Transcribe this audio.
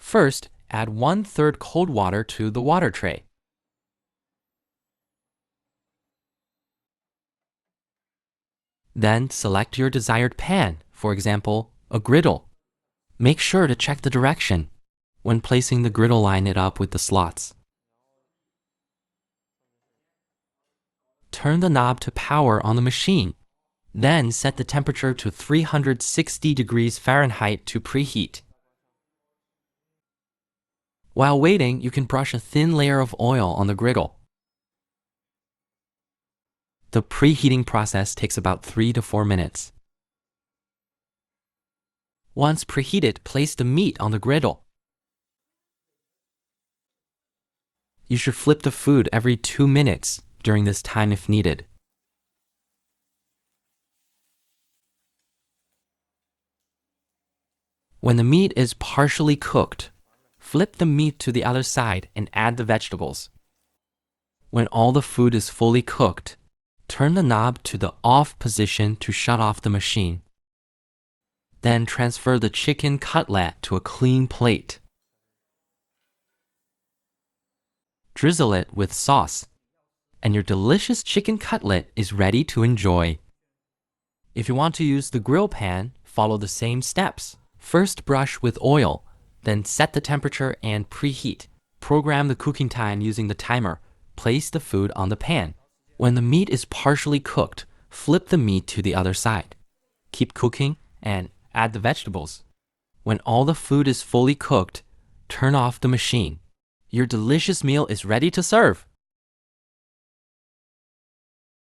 First, add 1/3 cold water to the water tray. Then select your desired pan, for example, a griddle. Make sure to check the direction. When placing the griddle, line it up with the slots. Turn the knob to power on the machine. Then set the temperature to 360 degrees Fahrenheit to preheat. While waiting, you can brush a thin layer of oil on the griddle. The preheating process takes about 3 to 4 minutes. Once preheated, place the meat on the griddle. You should flip the food every 2 minutes during this time if needed. When the meat is partially cooked, flip the meat to the other side and add the vegetables. When all the food is fully cooked, turn the knob to the off position to shut off the machine. Then transfer the chicken cutlet to a clean plate. Drizzle it with sauce, and your delicious chicken cutlet is ready to enjoy. If you want to use the grill pan, follow the same steps. First, brush with oil, then set the temperature and preheat. Program the cooking time using the timer. Place the food on the pan. When the meat is partially cooked, flip the meat to the other side. Keep cooking and add the vegetables. When all the food is fully cooked, turn off the machine. Your delicious meal is ready to serve.